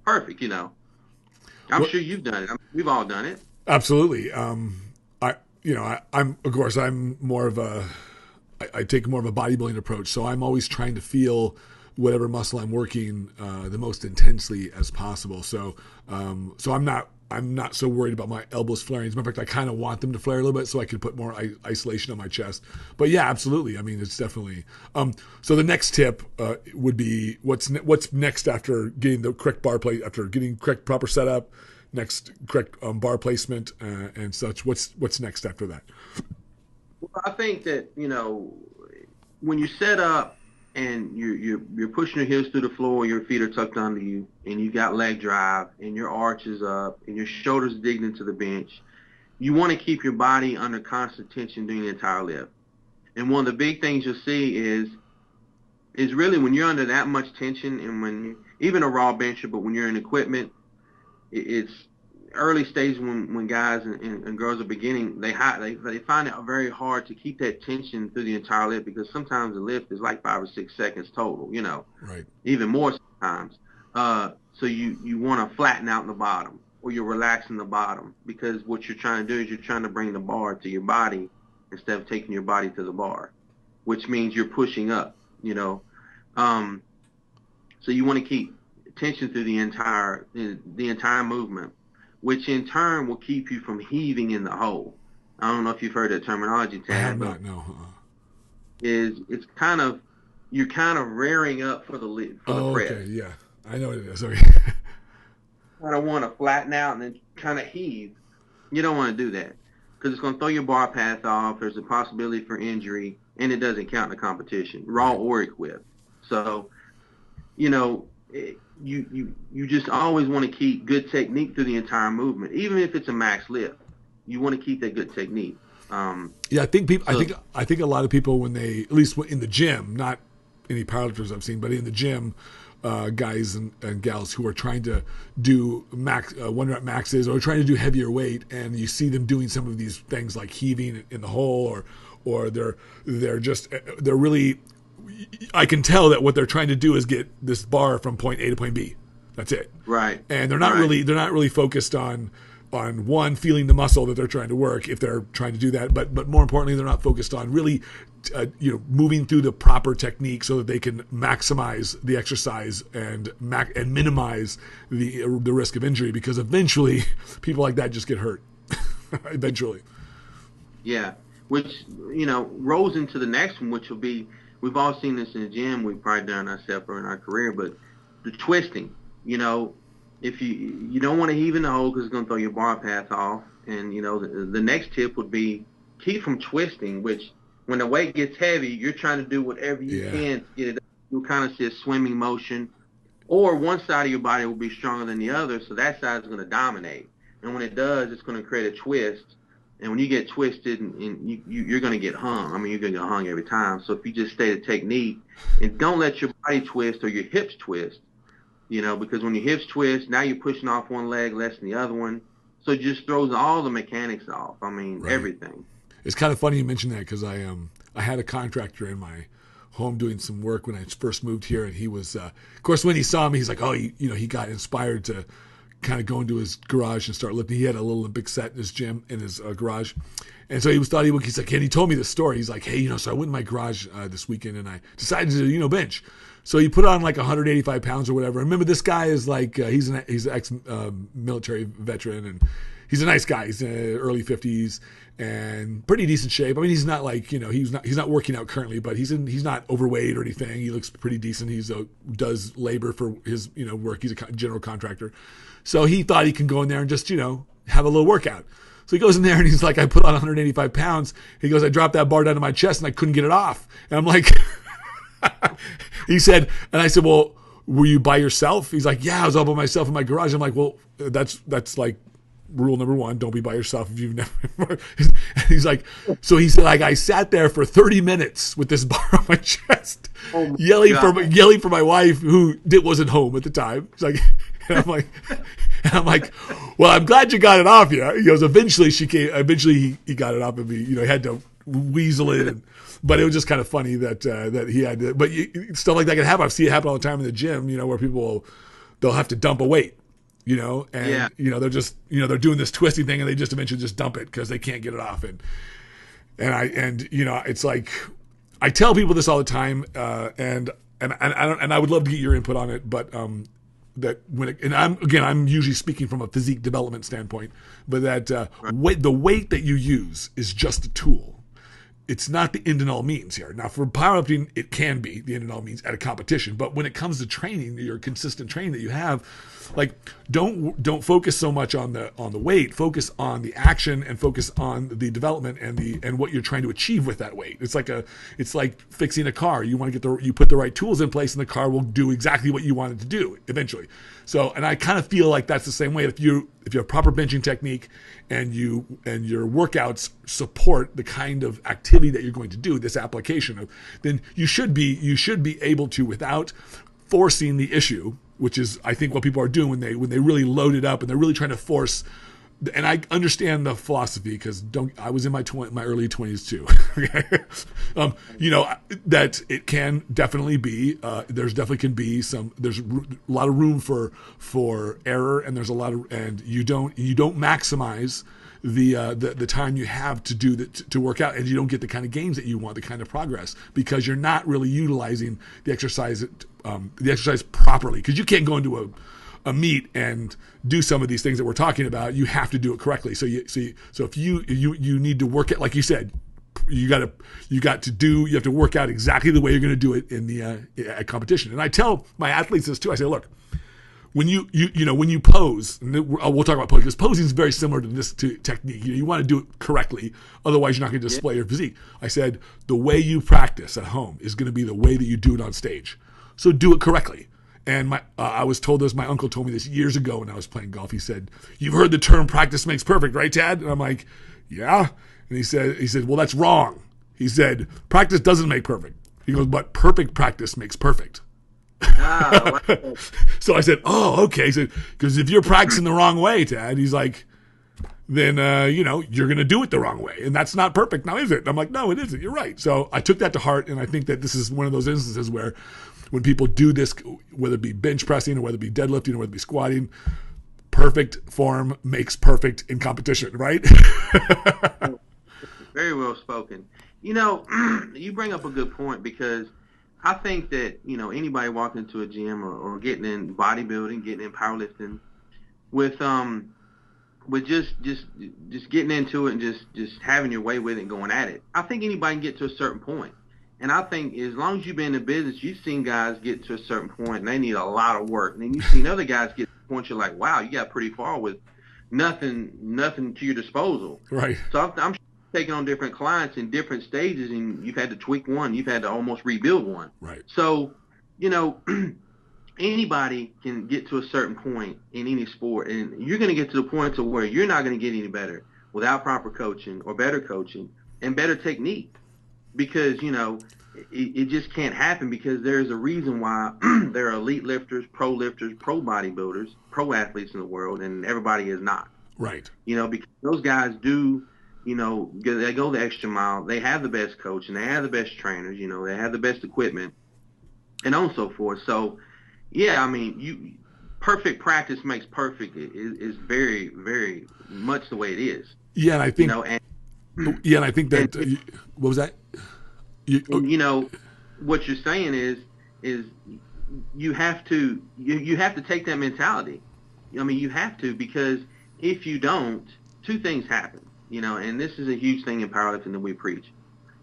perfect, I'm sure you've done it. We've all done it. Absolutely. I'm more of I take more of a bodybuilding approach. So I'm always trying to feel whatever muscle I'm working the most intensely as possible. So I'm not so worried about my elbows flaring. As a matter of fact, I kind of want them to flare a little bit so I can put more isolation on my chest. But yeah, absolutely. It's definitely. So the next tip would be what's next after getting the correct bar plate, after getting correct proper setup, next correct bar placement and such. What's next after that? Well, I think that when you set up and you're pushing your heels through the floor, your feet are tucked under you, and you got leg drive, and your arch is up, and your shoulders digged into the bench, you want to keep your body under constant tension during the entire lift. And one of the big things you'll see is really when you're under that much tension, and even a raw bencher, but when you're in equipment, it's early stage when guys and girls are beginning, they find it very hard to keep that tension through the entire lift, because sometimes the lift is like 5 or 6 seconds total, right, even more sometimes. So you want to flatten out in the bottom, or you're relaxing the bottom, because what you're trying to do is you're trying to bring the bar to your body instead of taking your body to the bar, which means you're pushing up, so you want to keep tension through the entire movement, which in turn will keep you from heaving in the hole. I don't know if you've heard that terminology, Tad. I have not, no. It's kind of, you're kind of rearing up for the press. Okay, yeah. I know what it is. Sorry. Kind of want to flatten out and then kind of heave. You don't want to do that, because it's going to throw your bar path off. There's a possibility for injury, and it doesn't count in the competition, raw or equipped. So, you just always want to keep good technique through the entire movement, even if it's a max lift. You want to keep that good technique. Yeah, I think I think a lot of people, when they, at least in the gym, not any powerlifters I've seen, but in the gym, guys and gals who are trying to do max 1 rep maxes or trying to do heavier weight, and you see them doing some of these things like heaving in the hole, or they're really, I can tell that what they're trying to do is get this bar from point A to point B. That's it. Right. And they're not really focused on one, feeling the muscle that they're trying to work, if they're trying to do that, but more importantly, they're not focused on really moving through the proper technique so that they can maximize the exercise and minimize the risk of injury, because eventually people like that just get hurt. Eventually. Yeah, which rolls into the next one, which will be, we've all seen this in the gym, we've probably done ourselves or in our career, but the twisting. If you don't want to heave in the hole, because it's going to throw your bar path off. And the next tip would be keep from twisting, which when the weight gets heavy, you're trying to do whatever you can to get it up. You'll kind of see a swimming motion, or one side of your body will be stronger than the other, so that side is going to dominate. And when it does, it's going to create a twist. And when you get twisted, and you're going to get hung. You're going to get hung every time. So if you just stay the technique and don't let your body twist or your hips twist, because when your hips twist, now you're pushing off one leg less than the other one. So it just throws all the mechanics off. I mean, Right. everything. It's kind of funny you mentioned that because I had a contractor in my home doing some work when I first moved here, and he was of course when he saw me, he's like, oh, he got inspired to kind of go into his garage and start lifting. He had a little Olympic set in his gym in his garage, and so he's like, and he told me this story. He's like, hey, so I went in my garage this weekend and I decided to bench. So he put on like 185 pounds or whatever. And remember, this guy is like he's an ex military veteran, and he's a nice guy. He's in early 50s and pretty decent shape. I mean, he's not like he's not working out currently, but he's not overweight or anything. He looks pretty decent. He's does labor for his work. He's a general contractor, so he thought he can go in there and just have a little workout. So he goes in there and he's like, I put on 185 pounds. He goes, I dropped that bar down to my chest and I couldn't get it off. And I'm like, he said, and I said, well, were you by yourself? He's like, yeah, I was all by myself in my garage. I'm like, well, that's like rule number one. Don't be by yourself if you've never. He's like, so he said, like, I sat there for 30 minutes with this bar on my chest, yelling for my wife who wasn't home at the time. He's like, and I'm like, well, I'm glad you got it off. Yeah, he goes. Eventually, she came. Eventually, he got it off of me. He had to weasel it, but it was just kind of funny that he had to. But stuff like that can happen. I see it happen all the time in the gym. Where people they'll have to dump a weight. And they're just they're doing this twisting thing, and they just eventually just dump it because they can't get it off. And it's like I tell people this all the time, and I would love to get your input on it, but that I'm usually speaking from a physique development standpoint, but that the weight that you use is just a tool. It's not the end and all means here. Now, for powerlifting, it can be the end and all means at a competition. But when it comes to training, your consistent training that you have, like don't focus so much on the weight. Focus on the action and focus on the development and what you're trying to achieve with that weight. It's like fixing a car. You want to you put the right tools in place, and the car will do exactly what you want it to do eventually. So, and I kind of feel like that's the same way. If you have proper benching technique and your workouts support the kind of activity that you're going to do, this application of, then you should be able to, without forcing the issue, which is I think what people are doing when they really load it up and they're really trying to force. And I understand the philosophy because I was in my early 20s too. That it can definitely be. There's a lot of room for error, and there's a lot of, and you don't maximize the time you have to work out, and you don't get the kind of gains that you want, the kind of progress, because you're not really utilizing the exercise properly. Because you can't go into a meet and do some of these things that we're talking about. You have to do it correctly. So if you need to work it, like you said, you have to work out exactly the way you're going to do it in the at competition. And I tell my athletes this too. I say, look, when you pose, and we'll talk about posing, because posing is very similar to technique. You want to do it correctly, otherwise you're not going to display your physique. I said the way you practice at home is going to be the way that you do it on stage. So do it correctly. And I was told this. My uncle told me this years ago when I was playing golf. He said, "You've heard the term practice makes perfect, right, Tad?" And I'm like, "Yeah." And he said, "Well, that's wrong." He said, "Practice doesn't make perfect." He goes, "But perfect practice makes perfect." So I said, "Oh, okay." He said, "Because if you're practicing the wrong way, Tad," he's like, then you're going to do it the wrong way, and that's not perfect, now is it? And I'm like, "No, it isn't. You're right." So I took that to heart, and I think that this is one of those instances where, when people do this, whether it be bench pressing or whether it be deadlifting or whether it be squatting, perfect form makes perfect in competition, right? Very well spoken. You bring up a good point, because I think that, anybody walking into a gym or getting in bodybuilding, getting in powerlifting, with just getting into it and just having your way with it and going at it. I think anybody can get to a certain point. And I think as long as you've been in business, you've seen guys get to a certain point and they need a lot of work. And then you've seen other guys get to a point you're like, wow, you got pretty far with nothing to your disposal. Right. So I'm taking on different clients in different stages, and you've had to tweak one. You've had to almost rebuild one. Right. So, anybody can get to a certain point in any sport, and you're going to get to the point to where you're not going to get any better without proper coaching or better coaching and better technique. Because, it just can't happen, because there's a reason why there are elite lifters, pro bodybuilders, pro athletes in the world, and everybody is not. Right. Because those guys do, they go the extra mile. They have the best coach and they have the best trainers. They have the best equipment and on so forth. So, yeah, I mean, perfect practice makes perfect is very, very much the way it is. Yeah, and I think, and I think that, what was that? What you're saying is you have to take that mentality. I mean, you have to, because if you don't, two things happen. And this is a huge thing in powerlifting that we preach.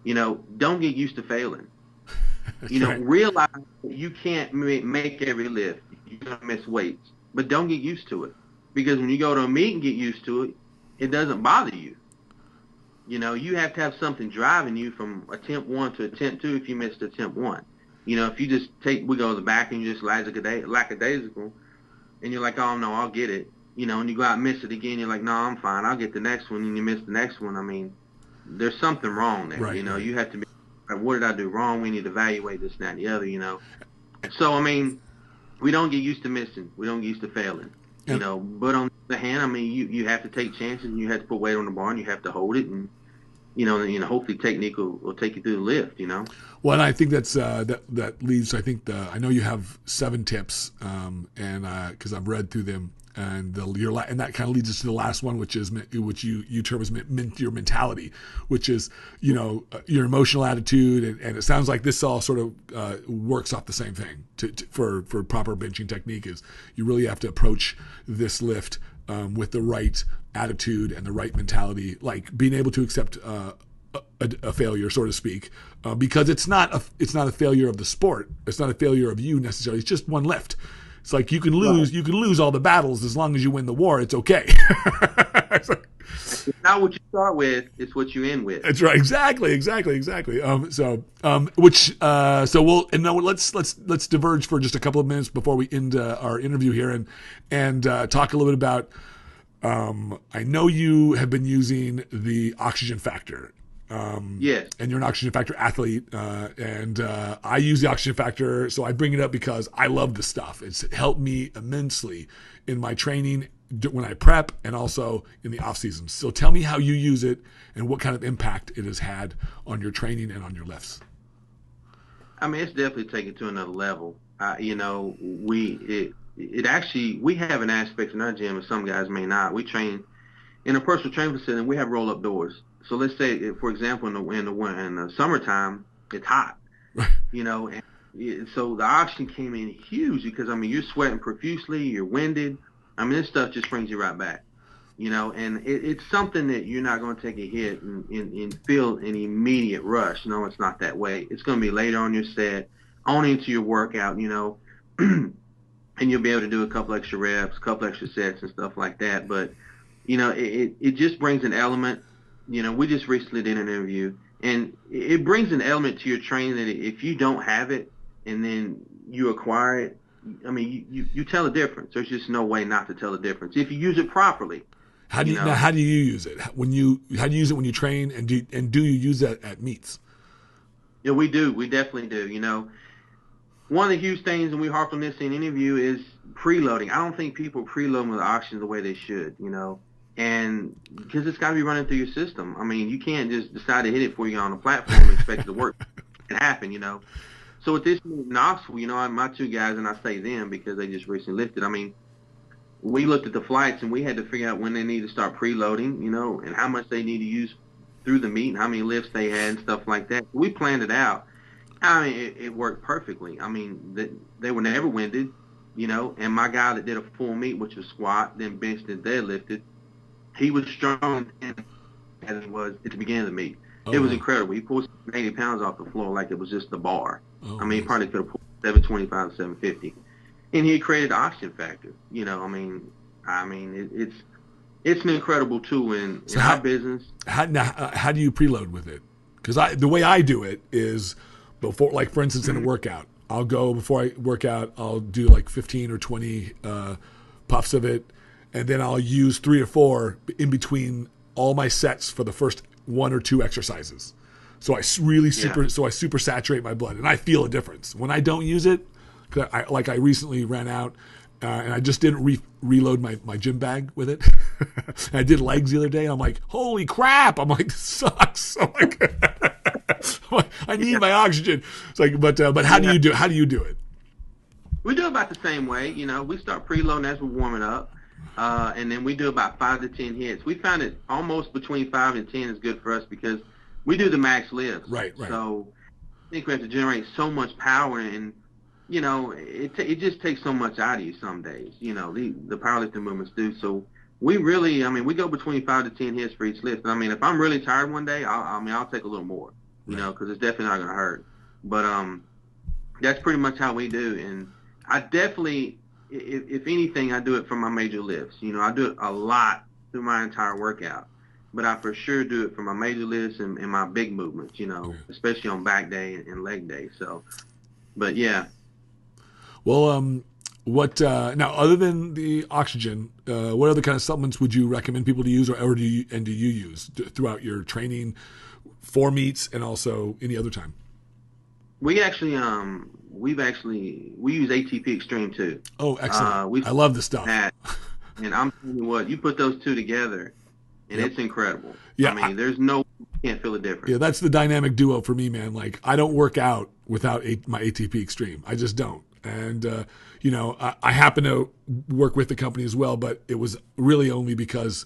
Don't get used to failing. Right. Realize that you can't make every lift. You're gonna miss weights, but don't get used to it, because when you go to a meet and get used to it, it doesn't bother you. You have to have something driving you from attempt 1 to attempt 2 if you missed attempt 1. If you just we go to the back and you just lackadaisical, and you're like, oh, no, I'll get it. And you go out and miss it again, you're like, no, I'm fine, I'll get the next one, and you miss the next one. I mean, there's something wrong there. Right. You have to be like, what did I do wrong? We need to evaluate this, that, and the other, So, I mean, we don't get used to missing. We don't get used to failing. But on the other hand, I mean, you have to take chances, and you have to put weight on the bar, and you have to hold it, and hopefully technique will take you through the lift. Well, and I think that's that leads. I think I know you have 7 tips, and because I've read through them, and and that kind of leads us to the last one, which you term as your mentality, which is your emotional attitude, and it sounds like this all sort of works off the same thing. For proper benching technique, is you really have to approach this lift with the right attitude and the right mentality, like being able to accept a failure, so to speak, because it's not a failure of the sport. It's not a failure of you necessarily. It's just one lift. It's like you can lose all the battles as long as you win the war. It's okay. It's not what you start with; it's what you end with. That's right. Exactly. So let's diverge for just a couple of minutes before we end our interview here, and talk a little bit about. I know you have been using the oxygen factor. Yes. And you're an oxygen factor athlete, and I use the oxygen factor, so I bring it up because I love this stuff. It's helped me immensely in my training when I prep, and also in the off season. So tell me how you use it and what kind of impact it has had on your training and on your lifts. I mean, it's definitely taken to another level. We have an aspect in our gym, and some guys may not. We train in a personal training facility, and we have roll-up doors. So let's say, for example, in the summertime, it's hot, and so the oxygen came in huge, because, I mean, you're sweating profusely, you're winded. I mean, this stuff just brings you right back, and it's something that you're not going to take a hit and feel an immediate rush. No, it's not that way. It's going to be later on your set, on into your workout, and you'll be able to do a couple extra reps, a couple extra sets and stuff like that. But, it just brings an element. We just recently did an interview, and it brings an element to your training that if you don't have it and then you acquire it, I mean, you tell the difference. There's just no way not to tell the difference if you use it properly. How do you use it? How do you use it when you train, and do you use that at meets? Yeah, we do. We definitely do. One of the huge things, and we harped on this in the interview, is preloading. I don't think people preload with oxygen the way they should, and because it's got to be running through your system. I mean, you can't just decide to hit it before you get on the platform and expect it to work. It can happen, So with this in Knoxville, my 2 guys, and I say them because they just recently lifted. I mean, we looked at the flights, and we had to figure out when they need to start preloading, and how much they need to use through the meet, and how many lifts they had and stuff like that. We planned it out. I mean, it worked perfectly. I mean, they were never winded, and my guy that did a full meet, which was squat, then benched and deadlifted, he was strong as he was at the beginning of the meet. Oh, it was incredible. He pulled 80 pounds off the floor like it was just the bar. Oh, I mean, he probably could have pulled 725 to 750. And he created the oxygen factor. I mean, it's an incredible tool in our business. How do you preload with it? Because the way I do it is before, like for instance, in a workout, I'll go before I work out, I'll do like 15 or 20 puffs of it, and then I'll use 3 or 4 in between all my sets for the first 1 or 2 exercises. So I super saturate my blood, and I feel a difference. When I don't use it, I recently ran out, and I just didn't reload my gym bag with it. I did legs the other day, and I'm like, holy crap! I'm like, this sucks. I need my oxygen. It's like, but how do you do? How do you do it? We do it about the same way. We start preloading as we're warming up, and then we do about 5 to 10 hits. We found it almost between 5 and 10 is good for us because we do the max lifts. Right. So I think we have to generate so much power, and it just takes so much out of you some days. The powerlifting movements do. So we really, we go between 5 to 10 hits for each lift. And if I'm really tired one day, I'll take a little more. Because it's definitely not gonna hurt. But that's pretty much how we do. And I definitely, if anything, I do it for my major lifts. I do it a lot through my entire workout, but I for sure do it for my major lifts and my big movements, especially on back day and leg day. So, but yeah. Well, what now? Other than the oxygen, what other kind of supplements would you recommend people to use, or do you use throughout your training, for meets, and also any other time? We actually, we use ATP Extreme too. Oh, excellent! I love this stuff. And I'm telling you what, you put those two together, and it's incredible. Yeah, there's you can't feel a difference. Yeah, that's the dynamic duo for me, man. Like, I don't work out without my ATP Extreme. I just don't. And I happen to work with the company as well, but it was really only because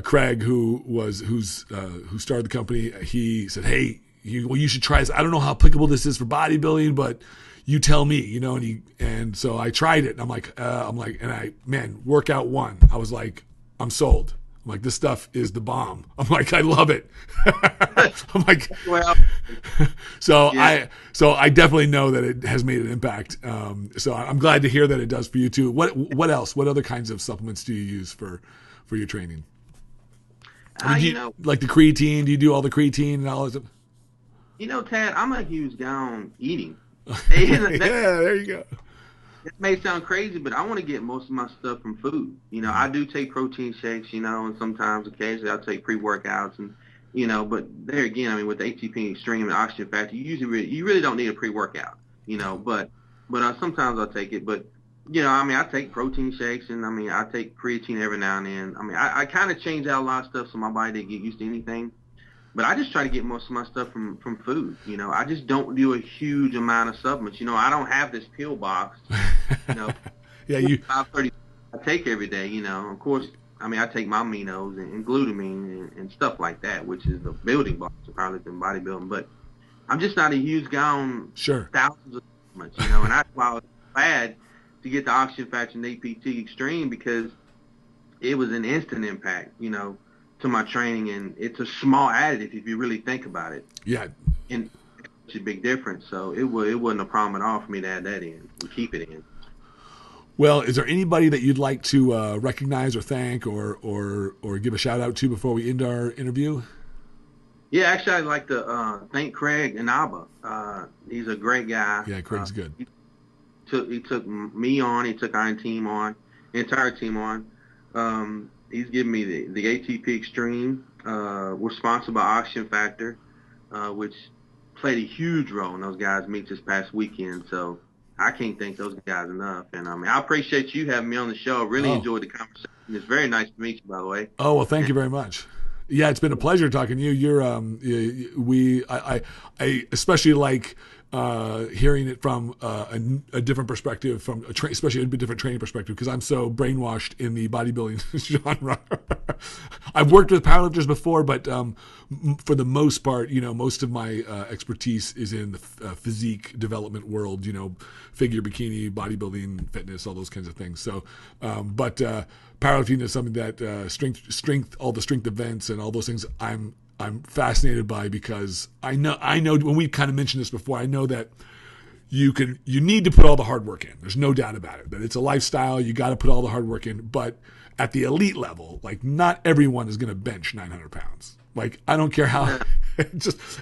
Craig, who started the company, he said, "Hey, you should try this. I don't know how applicable this is for bodybuilding, but you tell me, and so I tried it, and workout one, I was like, I'm sold. I'm like, this stuff is the bomb. I'm like, I love it. I'm like, well, so yeah. I definitely know that it has made an impact. So I'm glad to hear that it does for you too. What else? What other kinds of supplements do you use for your training? Like the creatine? Do you do all the creatine and all of it? Tad, I'm a huge guy on eating. Yeah, there you go. It may sound crazy, but I want to get most of my stuff from food. I do take protein shakes, and sometimes occasionally I'll take pre-workouts and, but there again, with the ATP Extreme and Oxygen Factor, you really don't need a pre-workout, but sometimes I'll take it. But, I take protein shakes and, I take creatine every now and then. I kind of change out a lot of stuff so my body doesn't get used to anything. But I just try to get most of my stuff from food. I just don't do a huge amount of supplements. I don't have this pill box. Yeah, 530 I take every day. Of course, I take my aminos and glutamine and stuff like that, which is the building blocks of powerlifting, bodybuilding. But I'm just not a huge guy on thousands of supplements. And that's why I was glad to get the Oxygen Factor and APT Extreme, because it was an instant impact. To my training, and it's a small additive if you really think about it. Yeah. And it's a big difference. So it wasn't a problem at all for me to add that in and keep it in. Well, is there anybody that you'd like to recognize or thank or give a shout out to before we end our interview? Yeah, actually, I'd like to thank Craig Inaba. He's a great guy. Yeah, Craig's good. He took me on. He took our team on, the entire team on. He's given me the ATP Extreme. We're sponsored by Oxygen Factor, which played a huge role in those guys' meets this past weekend. So I can't thank those guys enough. And I appreciate you having me on the show. I really enjoyed the conversation. It's very nice to meet you, by the way. Oh, well, thank you very much. Yeah, it's been a pleasure talking to you. You're I especially like hearing it from a different perspective, from especially a different training perspective, because I'm so brainwashed in the bodybuilding genre. I've worked with powerlifters before, but for the most part, most of my expertise is in the physique development world, figure, bikini, bodybuilding, fitness, all those kinds of things. So, but powerlifting is something that strength, all the strength events and all those things I'm fascinated by, because I know when we kind of mentioned this before, I know that you need to put all the hard work in. There's no doubt about it. That it's a lifestyle. You got to put all the hard work in. But at the elite level, like, not everyone is going to bench 900 pounds. Like, I don't care how.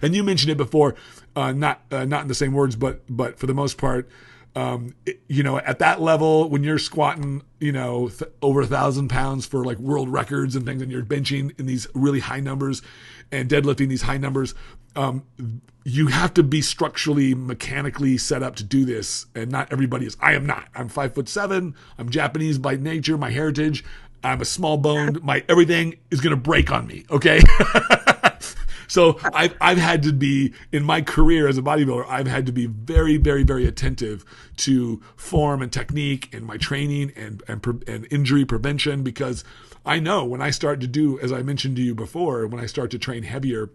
And you mentioned it before, not in the same words, but for the most part, at that level, when you're squatting, over 1,000 pounds for like world records and things, and you're benching in these really high numbers and deadlifting these high numbers, you have to be structurally, mechanically set up to do this. And not everybody is. I am not. I'm 5'7". I'm Japanese by nature, my heritage. I'm a small boned. My everything is going to break on me. Okay. So I've had to be, in my career as a bodybuilder, I've had to be very, very, very attentive to form and technique and my training and injury prevention, because I know when I start to do, as I mentioned to you before, when I start to train heavier,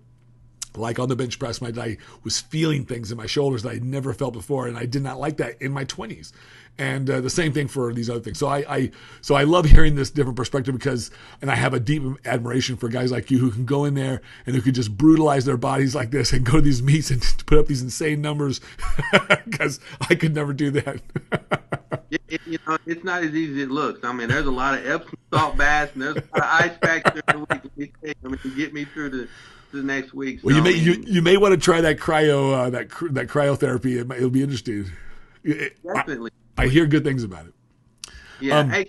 like on the bench press, I was feeling things in my shoulders that I'd never felt before, and I did not like that in my 20s. And the same thing for these other things. So I love hearing this different perspective, because, and I have a deep admiration for guys like you who can go in there and who could just brutalize their bodies like this and go to these meets and put up these insane numbers, because I could never do that. It's not as easy as it looks. I mean, there's a lot of Epsom salt baths and there's a lot of ice packs during the week. To get me through the next week. So, Well, you may want to try that cryotherapy. It'll be interesting. Definitely. I hear good things about it. Yeah. Hey,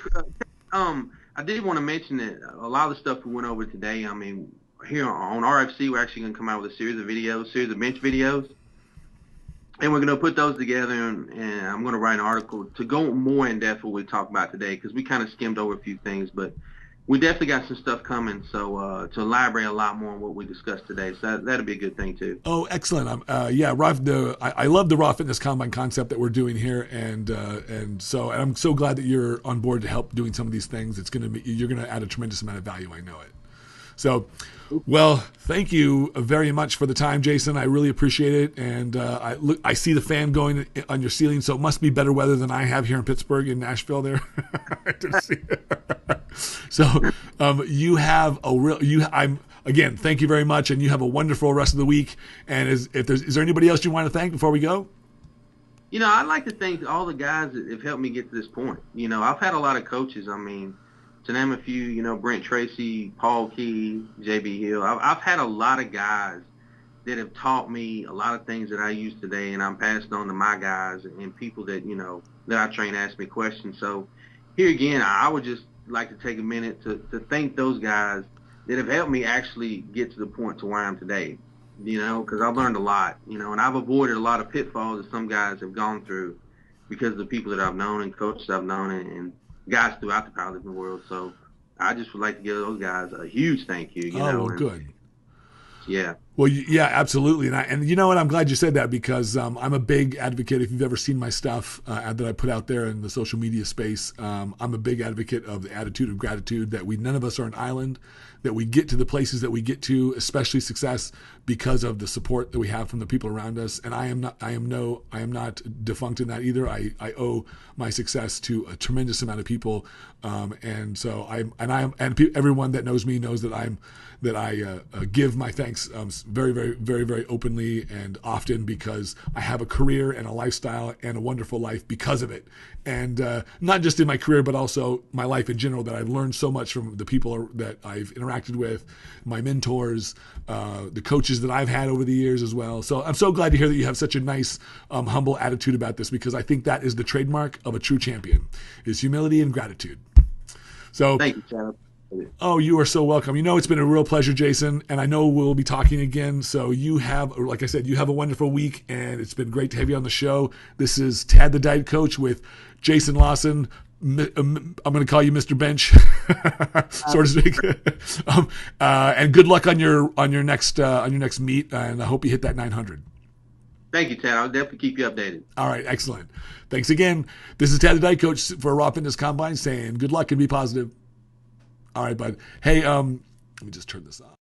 I did want to mention that a lot of the stuff we went over today, I mean, here on RFC, we're actually going to come out with a series of bench videos. And we're going to put those together, and I'm going to write an article to go more in depth what we talked about today, because we kind of skimmed over a few things, but we definitely got some stuff coming, so to elaborate a lot more on what we discussed today. So that'll be a good thing too. Oh, excellent! I love the Raw Fitness Combine concept that we're doing here, and I'm so glad that you're on board to help doing some of these things. You're gonna add a tremendous amount of value. I know it. So, well, thank you very much for the time, Jason. I really appreciate it. And I see the fan going on your ceiling, so it must be better weather than I have here in Pittsburgh, in Nashville there. So you have again, thank you very much, and you have a wonderful rest of the week. And is there anybody else you want to thank before we go? I'd like to thank all the guys that have helped me get to this point. I've had a lot of coaches. I mean, to name a few, Brent Tracy, Paul Key, JB Hill. I've had a lot of guys that have taught me a lot of things that I use today, and I'm passing on to my guys and people that, that I train ask me questions. So here again, I would just like to take a minute to thank those guys that have helped me actually get to the point to where I am today, because I've learned a lot, and I've avoided a lot of pitfalls that some guys have gone through because of the people that I've known and coaches I've known and guys throughout the powerlifting world. So I just would like to give those guys a huge thank you. Good. Yeah. Well, yeah, absolutely. And you know what? I'm glad you said that, because I'm a big advocate. If you've ever seen my stuff that I put out there in the social media space, I'm a big advocate of the attitude of gratitude, that none of us are an island, that we get to the places that we get to, especially success, because of the support that we have from the people around us. And I am not defunct in that either. I owe my success to a tremendous amount of people. And so everyone that knows me knows that I give my thanks very, very, very, very openly and often, because I have a career and a lifestyle and a wonderful life because of it. And not just in my career, but also my life in general, that I've learned so much from the people that I've interacted with, my mentors, the coaches that I've had over the years as well. So I'm so glad to hear that you have such a nice, humble attitude about this, because I think that is the trademark of a true champion, is humility and gratitude. So thank you, Chad. Oh, you are so welcome. It's been a real pleasure, Jason, and I know we'll be talking again. So like I said, you have a wonderful week, and it's been great to have you on the show. This is Tad the Diet Coach with Jason Lawson. I'm going to call you Mr. Bench, so to speak. And good luck on your next meet, and I hope you hit that 900. Thank you, Tad. I'll definitely keep you updated. All right, excellent. Thanks again. This is Tad the Diet Coach for Raw Fitness Combine saying good luck and be positive. All right, bud. Hey, let me just turn this on.